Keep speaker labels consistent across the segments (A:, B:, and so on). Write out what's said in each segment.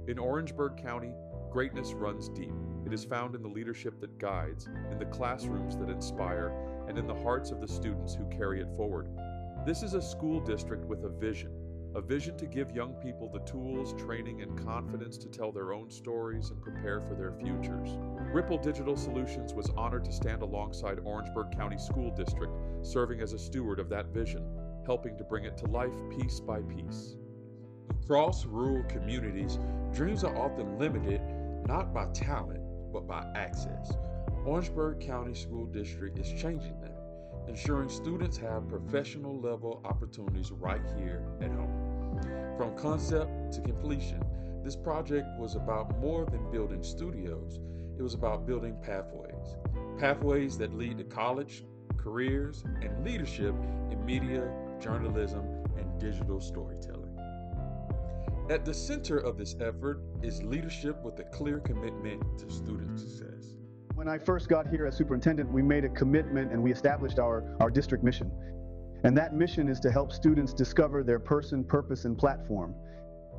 A: In Orangeburg County, greatness runs deep. It is found in the leadership that guides, in the classrooms that inspire, and in the hearts of the students who carry it forward. This is a school district with a vision to give young people the tools, training, and confidence to tell their own stories and prepare for their futures. Ripple Digital Solutions was honored to stand alongside Orangeburg County School District, serving as a steward of that vision, helping to bring it to life piece by piece.
B: Across rural communities, dreams are often limited not by talent, but by access. Orangeburg County School District is changing that, ensuring students have professional level opportunities right here at home. From concept to completion, this project was about more than building studios. It was about building pathways that lead to college, careers, and leadership in media, journalism, and digital storytelling. At the center of this effort is leadership with a clear commitment to student success.
C: When I first got here as superintendent, we made a commitment and we established our district mission. And that mission is to help students discover their person, purpose, and platform.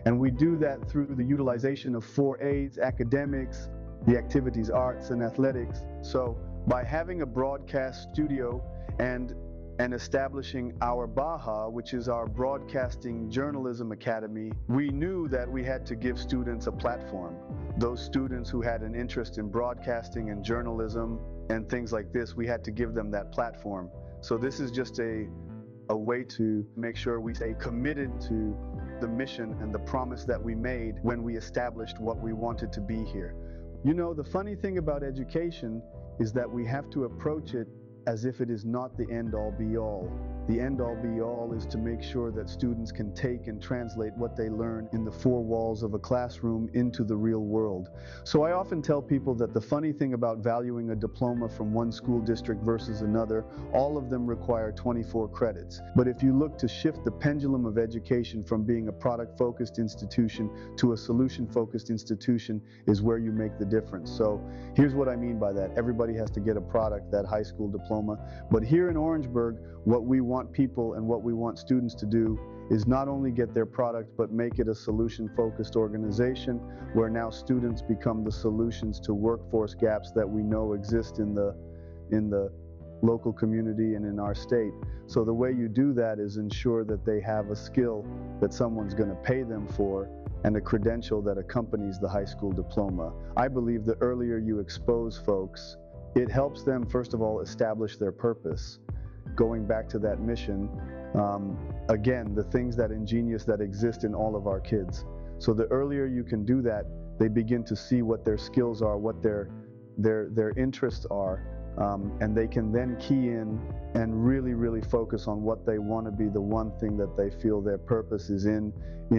C: And we do that through the utilization of 4 A's, academics, the activities, arts, and athletics. So by having a broadcast studio and establishing our BAHA, which is our Broadcasting Journalism Academy, we knew that we had to give students a platform. Those students who had an interest in broadcasting and journalism and things like this, we had to give them that platform. So this is just a way to make sure we stay committed to the mission and the promise that we made when we established what we wanted to be here. You know, the funny thing about education is that we have to approach it as if it is not the end-all be-all. The end-all be-all is to make sure that students can take and translate what they learn in the 4 walls of a classroom into the real world. So I often tell people that the funny thing about valuing a diploma from one school district versus another, all of them require 24 credits. But if you look to shift the pendulum of education from being a product-focused institution to a solution-focused institution is where you make the difference. So here's what I mean by that. Everybody has to get a product, that high school diploma. But here in Orangeburg, what we want people and what we want students to do is not only get their product, but make it a solution-focused organization where now students become the solutions to workforce gaps that we know exist in the local community and in our state. So the way you do that is ensure that they have a skill that someone's going to pay them for and a credential that accompanies the high school diploma. I believe the earlier you expose folks, it helps them, first of all, establish their purpose. Going back to that mission, again, the things that ingenious that exist in all of our kids. So the earlier you can do that, they begin to see what their skills are, what their interests are, and they can then key in and really focus on what they want to be, the one thing that they feel their purpose is in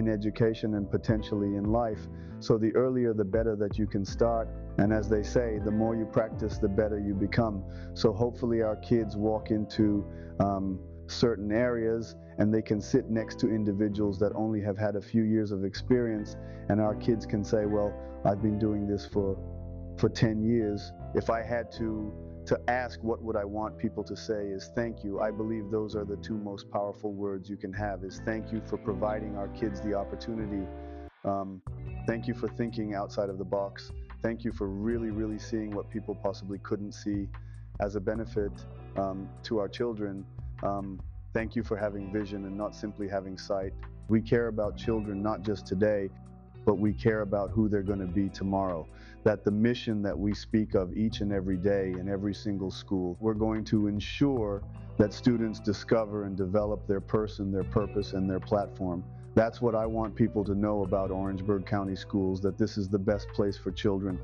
C: education and potentially in life. So the earlier the better that you can start, and as they say, the more you practice, the better you become. So hopefully our kids walk into certain areas and they can sit next to individuals that only have had a few years of experience, and our kids can say, well, I've been doing this for 10 years. If I had to ask what would I want people to say is thank you. I believe those are the 2 most powerful words you can have, is thank you for providing our kids the opportunity. Thank you for thinking outside of the box. Thank you for really seeing what people possibly couldn't see as a benefit to our children. Thank you for having vision and not simply having sight. We care about children not just today, but we care about who they're going to be tomorrow. That the mission that we speak of each and every day in every single school, we're going to ensure that students discover and develop their person, their purpose, and their platform. That's what I want people to know about Orangeburg County Schools, that this is the best place for children.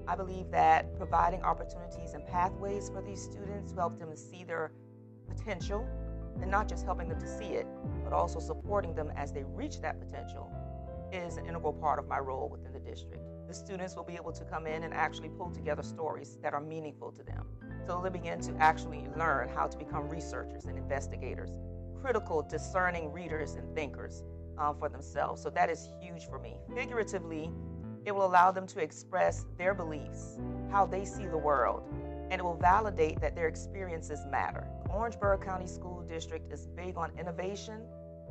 D: I believe that providing opportunities and pathways for these students to help them see their potential, and not just helping them to see it, but also supporting them as they reach that potential, is an integral part of my role within the district. The students will be able to come in and actually pull together stories that are meaningful to them. So they'll begin to actually learn how to become researchers and investigators, critical, discerning readers and thinkers for themselves. So that is huge for me. Figuratively, it will allow them to express their beliefs, how they see the world, and it will validate that their experiences matter. Orangeburg County School District is big on innovation,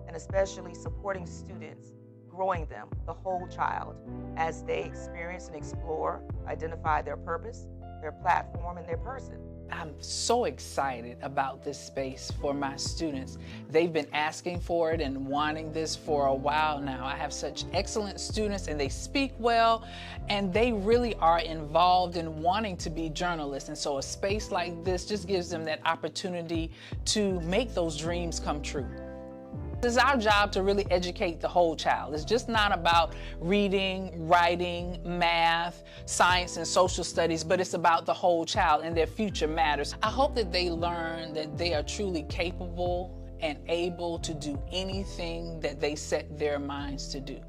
D: and especially supporting students, growing them, the whole child, as they experience and explore, identify their purpose, their platform, and their person.
E: I'm so excited about this space for my students. They've been asking for it and wanting this for a while now. I have such excellent students and they speak well and they really are involved in wanting to be journalists. And so a space like this just gives them that opportunity to make those dreams come true. It's our job to really educate the whole child. It's just not about reading, writing, math, science, and social studies, but it's about the whole child and their future matters. I hope that they learn that they are truly capable and able to do anything that they set their minds to do.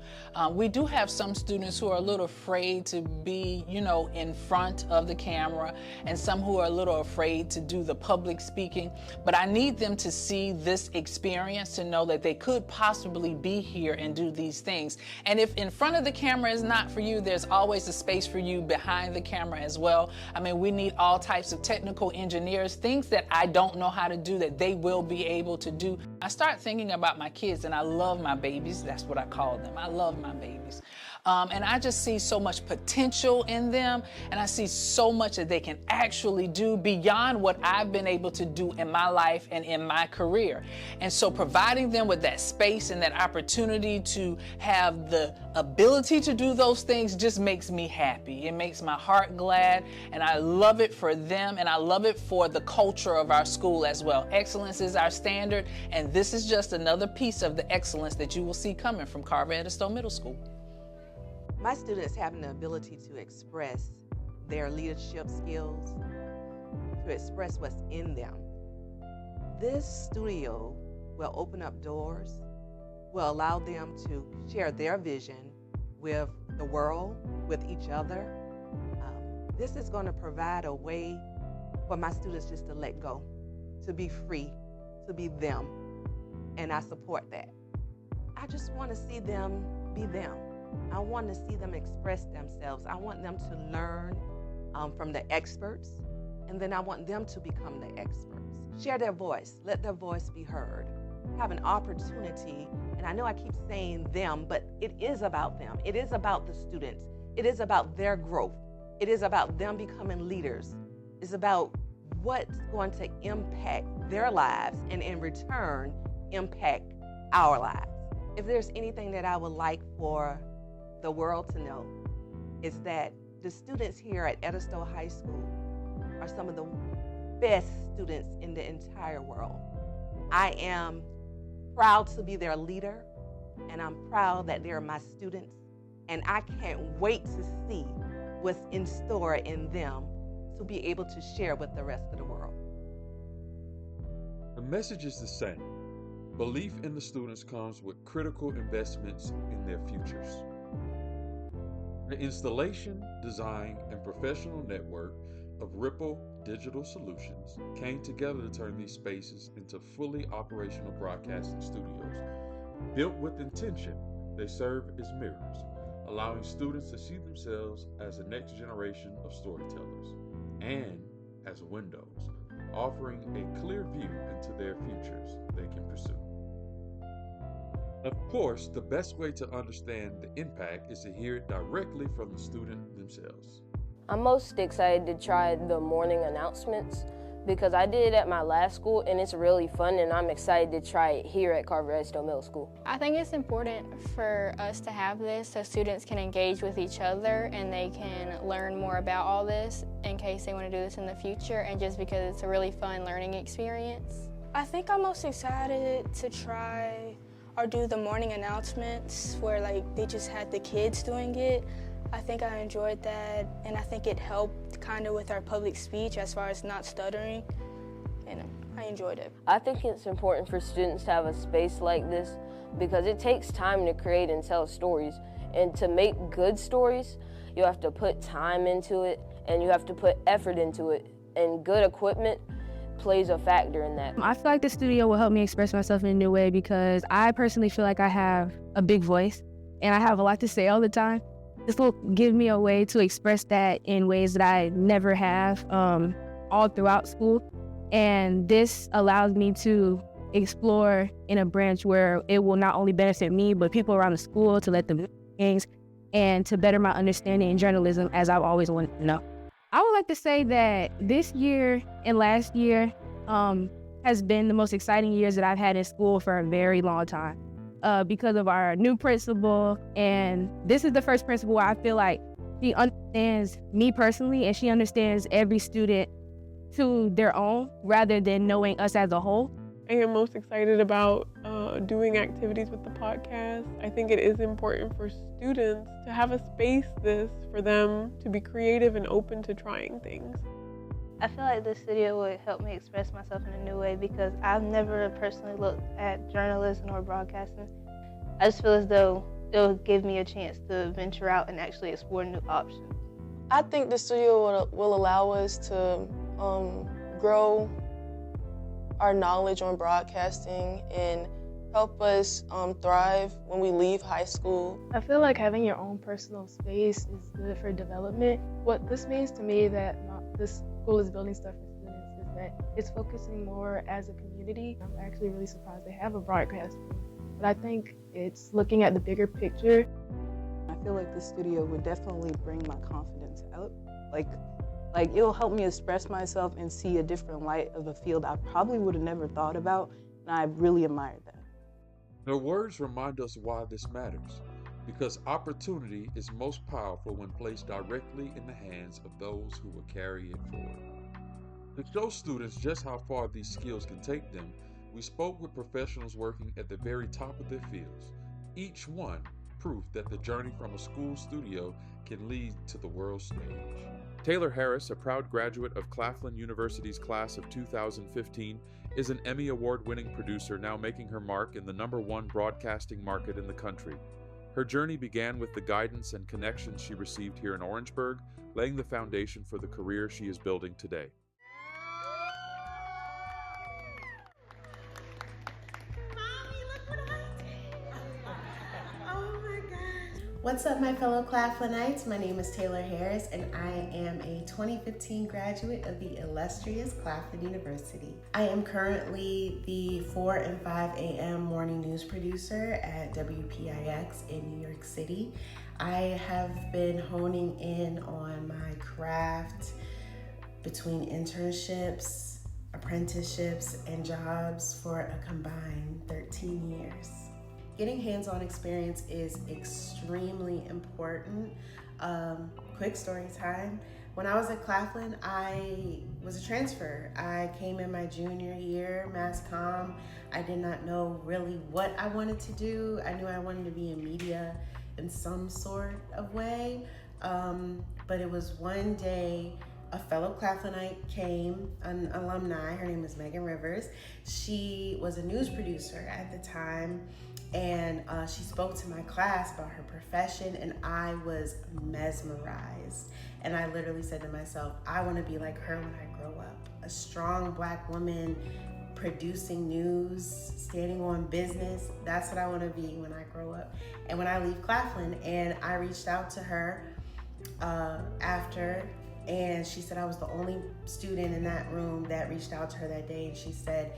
E: We do have some students who are a little afraid to be, in front of the camera, and some who are a little afraid to do the public speaking, but I need them to see this experience to know that they could possibly be here and do these things. And if in front of the camera is not for you, there's always a space for you behind the camera as well. I mean, we need all types of technical engineers, things that I don't know how to do that they will be able to do. I start thinking about my kids, and I love my babies. That's what I call them. I love my babies. And I just see so much potential in them, and I see so much that they can actually do beyond what I've been able to do in my life and in my career. And so providing them with that space and that opportunity to have the ability to do those things just makes me happy. It makes my heart glad, and I love it for them, and I love it for the culture of our school as well. Excellence is our standard, and this is just another piece of the excellence that you will see coming from Carver-Edisto Middle School.
D: My students have the ability to express their leadership skills, to express what's in them. This studio will open up doors, will allow them to share their vision with the world, with each other. This is going to provide a way for my students just to let go, to be free, to be them, and I support that. I just want to see them be them. I want to see them express themselves. I want them to learn from the experts, and then I want them to become the experts. Share their voice. Let their voice be heard. Have an opportunity, and I know I keep saying them, but it is about them. It is about the students. It is about their growth. It is about them becoming leaders. It's about what's going to impact their lives and in return impact our lives. If there's anything that I would like for the world to know, is that the students here at Edisto High School are some of the best students in the entire world. I am proud to be their leader, and I'm proud that they're my students, and I can't wait to see what's in store in them to be able to share with the rest of the world.
B: The message is the same. Belief in the students comes with critical investments in their futures. The installation, design, and professional network of Ripple Digital Solutions came together to turn these spaces into fully operational broadcasting studios. Built with intention, they serve as mirrors, allowing students to see themselves as the next generation of storytellers, and as windows, offering a clear view into their futures they can pursue. Of course, the best way to understand the impact is to hear it directly from the student themselves.
F: I'm most excited to try the morning announcements because I did it at my last school and it's really fun, and I'm excited to try it here at Carver-Edisto Middle School.
G: I think it's important for us to have this so students can engage with each other and they can learn more about all this in case they want to do this in the future, and just because it's a really fun learning experience.
H: I think I'm most excited to try or do the morning announcements where they just had the kids doing it. I think I enjoyed that, and I think it helped kind of with our public speech as far as not stuttering, and I enjoyed it.
F: I think it's important for students to have a space like this because it takes time to create and tell stories, and to make good stories, you have to put time into it and you have to put effort into it, and good equipment plays a factor in that.
I: I feel like the studio will help me express myself in a new way because I personally feel like I have a big voice and I have a lot to say all the time. This will give me a way to express that in ways that I never have all throughout school. And this allows me to explore in a branch where it will not only benefit me, but people around the school, to let them know things and to better my understanding in journalism, as I've always wanted to know. I would like to say that this year and last year has been the most exciting years that I've had in school for a very long time because of our new principal. And this is the first principal where I feel like she understands me personally and she understands every student to their own rather than knowing us as a whole.
J: I am most excited about doing activities with the podcast. I think it is important for students to have a space for them to be creative and open to trying things.
K: I feel like this studio would help me express myself in a new way because I've never personally looked at journalism or broadcasting. I just feel as though it will give me a chance to venture out and actually explore new options.
L: I think the studio will allow us to grow our knowledge on broadcasting and help us thrive when we leave high school.
M: I feel like having your own personal space is good for development. What this means to me that this school is building stuff for students is that it's focusing more as a community. I'm actually really surprised they have a broadcast room, but I think it's looking at the bigger picture.
N: I feel like the studio would definitely bring my confidence out. Like it'll help me express myself and see a different light of a field I probably would have never thought about, and I really admired that.
B: Their words remind us why this matters, because opportunity is most powerful when placed directly in the hands of those who will carry it forward. To show students just how far these skills can take them, we spoke with professionals working at the very top of their fields, each one proof that the journey from a school studio can lead to the world stage.
A: Taylor Harris, a proud graduate of Claflin University's class of 2015, is an Emmy Award-winning producer now making her mark in the #1 broadcasting market in the country. Her journey began with the guidance and connections she received here in Orangeburg, laying the foundation for the career she is building today.
O: What's up, my fellow Claflinites? My name is Taylor Harris, and I am a 2015 graduate of the illustrious Claflin University. I am currently the 4 and 5 a.m. morning news producer at WPIX in New York City. I have been honing in on my craft between internships, apprenticeships, and jobs for a combined 13 years. Getting hands-on experience is extremely important. Quick story time. When I was at Claflin, I was a transfer. I came in my junior year, Mass Comm. I did not know really what I wanted to do. I knew I wanted to be in media in some sort of way. But it was one day, a fellow Claflinite came, an alumni, her name is Megan Rivers. She was a news producer at the time, and she spoke to my class about her profession, and I was mesmerized. And I literally said to myself, I want to be like her when I grow up. A strong Black woman producing news, standing on business. That's what I want to be when I grow up. And when I leave Claflin, and I reached out to her after, and she said I was the only student in that room that reached out to her that day, and she said,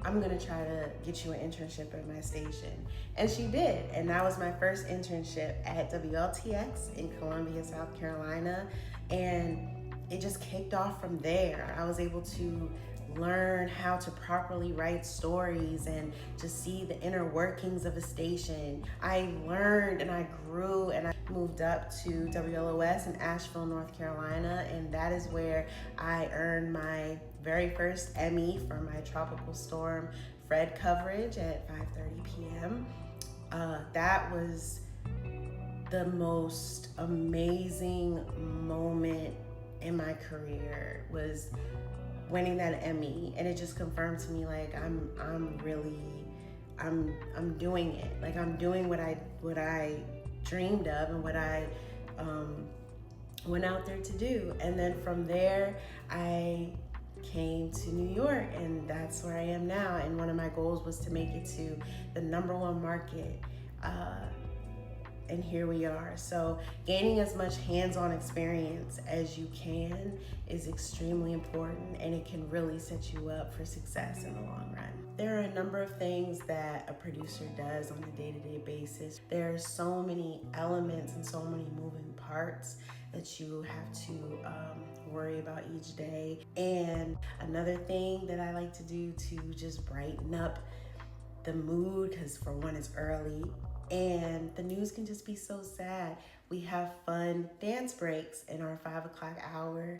O: I'm gonna try to get you an internship at my station. And she did, and that was my first internship at WLTX in Columbia, South Carolina, and it just kicked off from there. I was able to learn how to properly write stories and to see the inner workings of a station. I learned and I grew, and I moved up to WLOS in Asheville, North Carolina, and that is where I earned my very first Emmy for my Tropical Storm Fred coverage at 5:30 p.m. That was the most amazing moment in my career, was winning that Emmy, and it just confirmed to me, like, I'm doing it. Like, I'm doing what I dreamed of and what I went out there to do. And then from there, I came to New York, and that's where I am now. And one of my goals was to make it to the #1 market and here we are. So gaining as much hands-on experience as you can is extremely important, and it can really set you up for success in the long run. There are a number of things that a producer does on a day-to-day basis. There are so many elements and so many moving parts that you have to worry about each day. And another thing that I like to do to just brighten up the mood, because for one, it's early and the news can just be so sad. We have fun dance breaks in our 5 o'clock hour.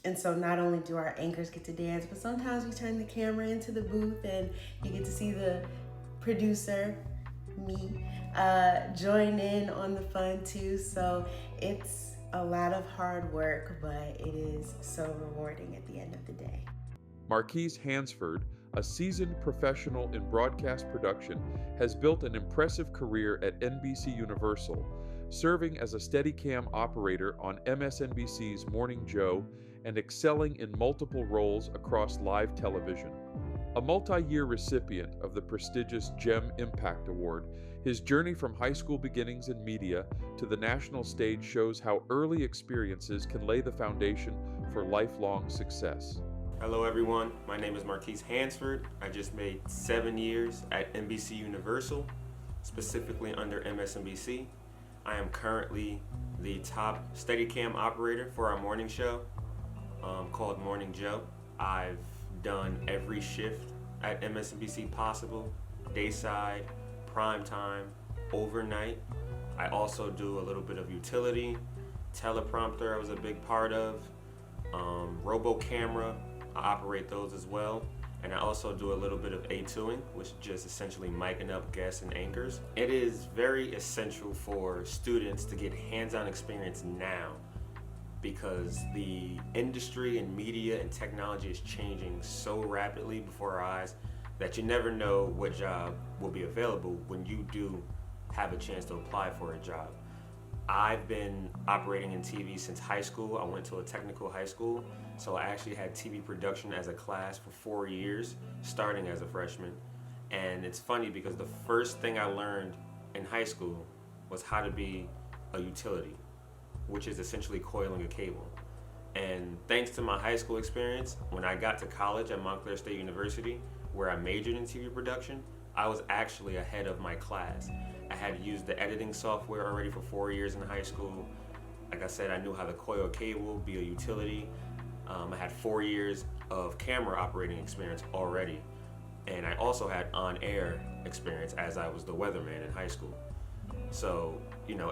O: And so not only do our anchors get to dance, but sometimes we turn the camera into the booth and you get to see the producer, me, join in on the fun too. So it's a lot of hard work, but it is so rewarding at the end of the day.
A: Marquise Hansford, a seasoned professional in broadcast production, has built an impressive career at NBC Universal, serving as a Steadicam operator on MSNBC's Morning Joe and excelling in multiple roles across live television. A multi-year recipient of the prestigious GEM Impact Award, his journey from high school beginnings in media to the national stage shows how early experiences can lay the foundation for lifelong success.
P: Hello everyone, my name is Marquise Hansford. I just made 7 years at NBC Universal, specifically under MSNBC. I am currently the top Steadicam operator for our morning show called Morning Joe. I've done every shift at MSNBC possible, dayside, primetime, overnight. I also do a little bit of utility, teleprompter I was a big part of, robo camera, I operate those as well. And I also do a little bit of A2ing, which is just essentially micing up guests and anchors. It is very essential for students to get hands-on experience now because the industry and media and technology is changing so rapidly before our eyes that you never know what job will be available when you do have a chance to apply for a job. I've been operating in TV since high school. I went to a technical high school, so I actually had TV production as a class for 4 years, starting as a freshman. And it's funny because the first thing I learned in high school was how to be a utility, which is essentially coiling a cable. And thanks to my high school experience, when I got to college at Montclair State University, where I majored in TV production, I was actually ahead of my class. I had used the editing software already for 4 years in high school. Like I said, I knew how to coil a cable, be a utility. I had 4 years of camera operating experience already. And I also had on-air experience as I was the weatherman in high school. So,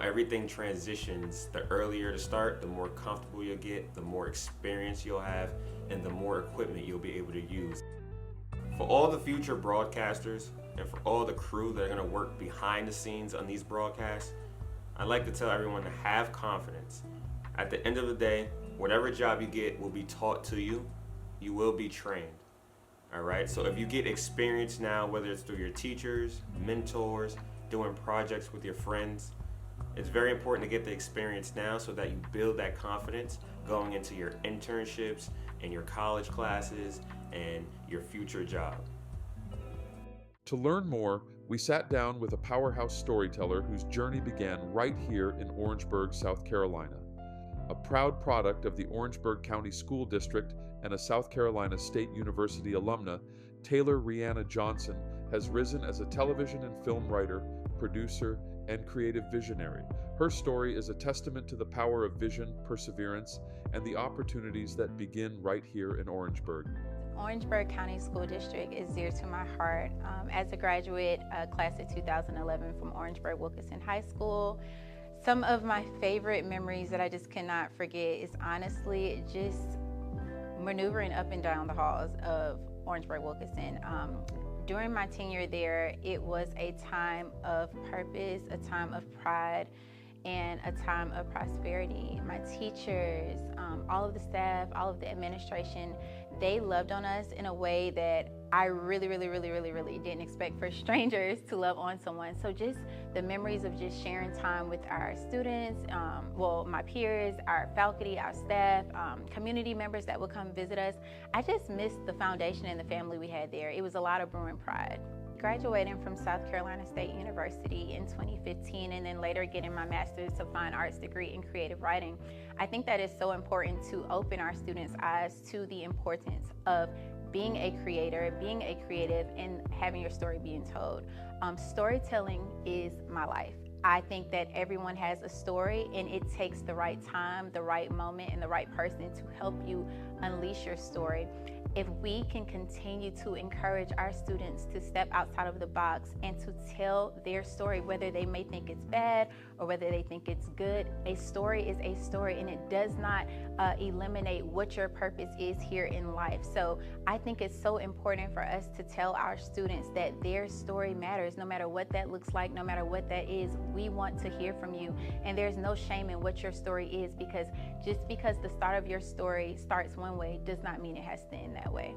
P: everything transitions. The earlier to start, the more comfortable you'll get, the more experience you'll have, and the more equipment you'll be able to use. For all the future broadcasters, and for all the crew that are going to work behind the scenes on these broadcasts, I'd like to tell everyone to have confidence. At the end of the day, whatever job you get will be taught to you. You will be trained. All right? So if you get experience now, whether it's through your teachers, mentors, doing projects with your friends, it's very important to get the experience now so that you build that confidence going into your internships and your college classes and your future job.
A: To learn more, we sat down with a powerhouse storyteller whose journey began right here in Orangeburg, South Carolina. A proud product of the Orangeburg County School District and a South Carolina State University alumna, Taylor Rihanna Johnson has risen as a television and film writer, producer, and creative visionary. Her story is a testament to the power of vision, perseverance, and the opportunities that begin right here in Orangeburg.
Q: Orangeburg County School District is dear to my heart. As a graduate, class of 2011 from Orangeburg Wilkinson High School, some of my favorite memories that I just cannot forget is honestly just maneuvering up and down the halls of Orangeburg Wilkinson. During my tenure there, it was a time of purpose, a time of pride, and a time of prosperity. My teachers, all of the staff, all of the administration, they loved on us in a way that I really didn't expect for strangers to love on someone. So just the memories of just sharing time with our students, my peers, our faculty, our staff, community members that would come visit us. I just missed the foundation and the family we had there. It was a lot of brewing pride. Graduating from South Carolina State University in 2015 and then later getting my master's of fine arts degree in creative writing, I think that is so important to open our students' eyes to the importance of being a creator, being a creative, and having your story being told. Storytelling is my life. I think that everyone has a story, and it takes the right time, the right moment, and the right person to help you unleash your story. If we can continue to encourage our students to step outside of the box and to tell their story, whether they may think it's bad or whether they think it's good, a story is a story, and it does not eliminate what your purpose is here in life. So I think it's so important for us to tell our students that their story matters, no matter what that looks like, no matter what that is. We want to hear from you, and there's no shame in what your story is, because just because the start of your story starts one way does not mean it has to end that way.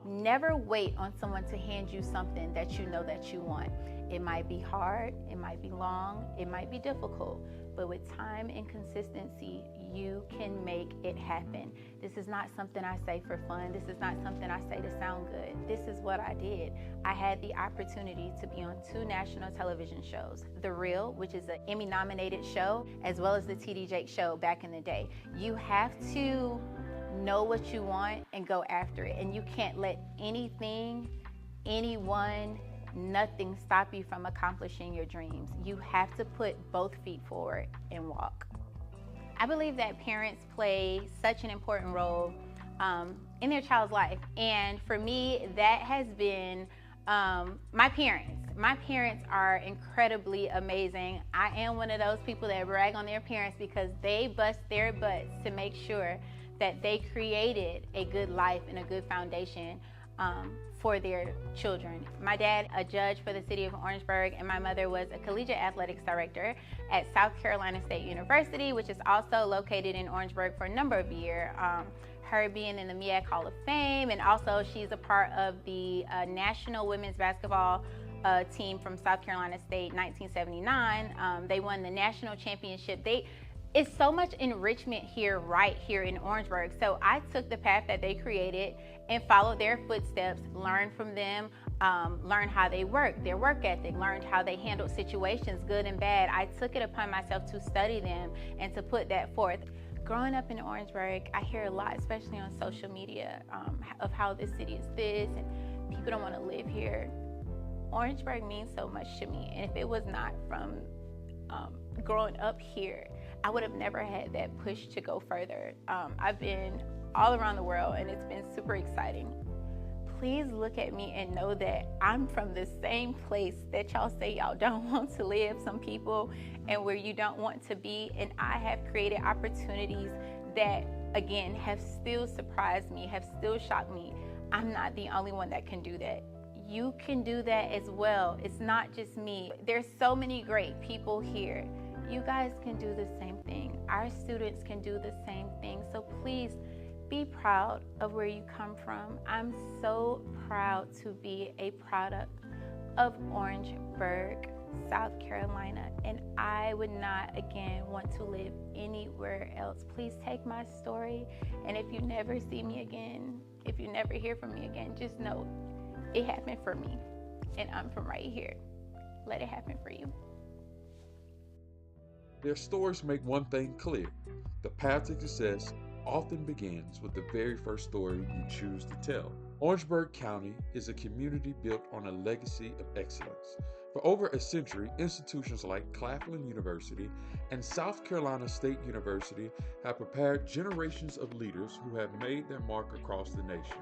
Q: Never wait on someone to hand you something that you know that you want. It might be hard, it might be long, it might be difficult, but with time and consistency, you can make it happen. This is not something I say for fun. This is not something I say to sound good. This is what I did. I had the opportunity to be on 2 national television shows, The Real, which is an Emmy-nominated show, as well as the T.D. Jakes Show back in the day. You have to know what you want and go after it, and you can't let anything, anyone, nothing stop you from accomplishing your dreams. You have to put both feet forward and walk. I believe that parents play such an important role in their child's life, and for me, that has been my parents. My parents are incredibly amazing. I am one of those people that brag on their parents because they bust their butts to make sure that they created a good life and a good foundation for their children. My dad, a judge for the city of Orangeburg, and my mother was a collegiate athletics director at South Carolina State University, which is also located in Orangeburg for a number of years. Her being in the MEAC Hall of Fame, and also she's a part of the National Women's Basketball team from South Carolina State 1979. They won the national championship. It's so much enrichment here, right here in Orangeburg. So I took the path that they created and followed their footsteps, learned from them, learned how they work, their work ethic, learned how they handled situations, good and bad. I took it upon myself to study them and to put that forth. Growing up in Orangeburg, I hear a lot, especially on social media, of how this city is this and people don't want to live here. Orangeburg means so much to me, and if it was not from growing up here, I would have never had that push to go further. I've been all around the world, and it's been super exciting. Please look at me and know that I'm from the same place that y'all say y'all don't want to live, some people, and where you don't want to be. And I have created opportunities that, again, have still surprised me, have still shocked me. I'm not the only one that can do that. You can do that as well. It's not just me. There's so many great people here. You guys can do the same thing. Our students can do the same thing. So please be proud of where you come from. I'm so proud to be a product of Orangeburg, South Carolina, and I would not, again, want to live anywhere else. Please take my story, and if you never see me again, if you never hear from me again, just know it happened for me, and I'm from right here. Let it happen for you.
B: Their stories make one thing clear. The path to success often begins with the very first story you choose to tell. Orangeburg County is a community built on a legacy of excellence. For over a century, institutions like Claflin University and South Carolina State University have prepared generations of leaders who have made their mark across the nation.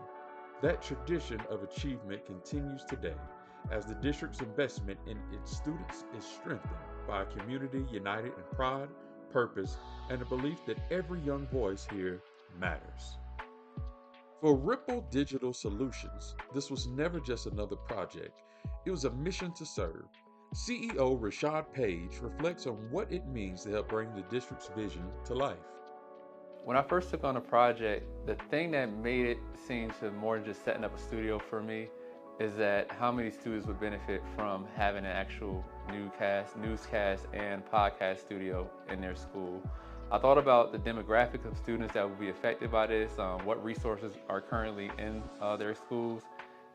B: That tradition of achievement continues today as the district's investment in its students is strengthened by a community united in pride, purpose, and the belief that every young voice here matters. For Ripple Digital Solutions, this was never just another project, it was a mission to serve. CEO Rashad Page reflects on what it means to help bring the district's vision to life.
R: When I first took on the project, the thing that made it seem to more than just setting up a studio for me is that how many students would benefit from having an actual newscast and podcast studio in their school. I thought about the demographic of students that would be affected by this, what resources are currently in their schools,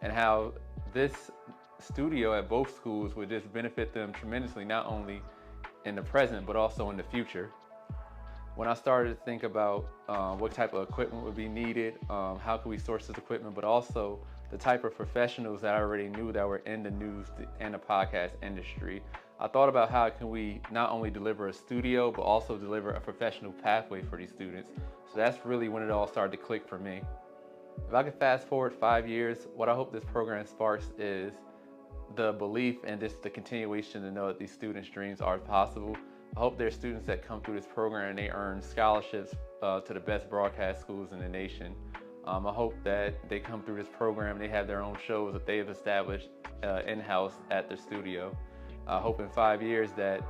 R: and how this studio at both schools would just benefit them tremendously, not only in the present, but also in the future. When I started to think about what type of equipment would be needed, how could we source this equipment, but also the type of professionals that I already knew that were in the news and the podcast industry, I thought about how can we not only deliver a studio, but also deliver a professional pathway for these students. So that's really when it all started to click for me. If I could fast forward 5 years, what I hope this program sparks is the belief and just the continuation to know that these students' dreams are possible. I hope there's students that come through this program and they earn scholarships to the best broadcast schools in the nation. I hope that they come through this program and they have their own shows that they have established in-house at their studio. I hope in 5 years that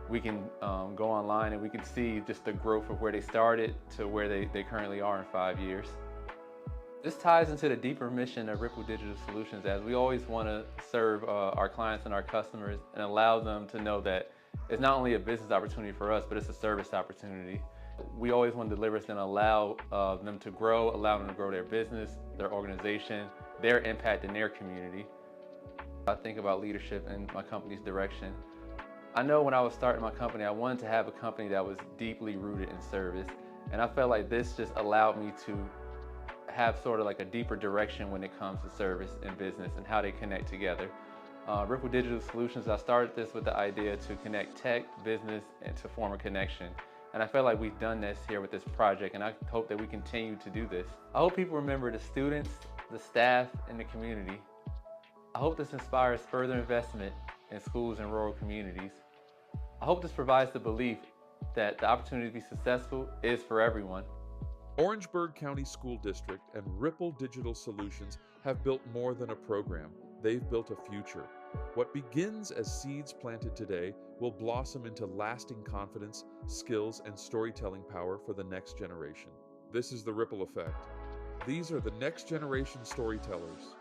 R: we can go online and we can see just the growth of where they started to where they currently are in 5 years. This ties into the deeper mission of Ripple Digital Solutions, as we always want to serve our clients and our customers and allow them to know that it's not only a business opportunity for us, but it's a service opportunity. We always want to deliver this and allow them to grow, allow them to grow their business, their organization, their impact in their community. I think about leadership and my company's direction. I know when I was starting my company, I wanted to have a company that was deeply rooted in service. And I felt like this just allowed me to have sort of like a deeper direction when it comes to service and business and how they connect together. Ripple Digital Solutions, I started this with the idea to connect tech, business, and to form a connection. And I feel like we've done this here with this project, and I hope that we continue to do this. I hope people remember the students, the staff, and the community. I hope this inspires further investment in schools and rural communities. I hope this provides the belief that the opportunity to be successful is for everyone.
A: Orangeburg County School District and Ripple Digital Solutions have built more than a program. They've built a future. What begins as seeds planted today will blossom into lasting confidence, skills, and storytelling power for the next generation. This is the ripple effect. These are the next generation storytellers.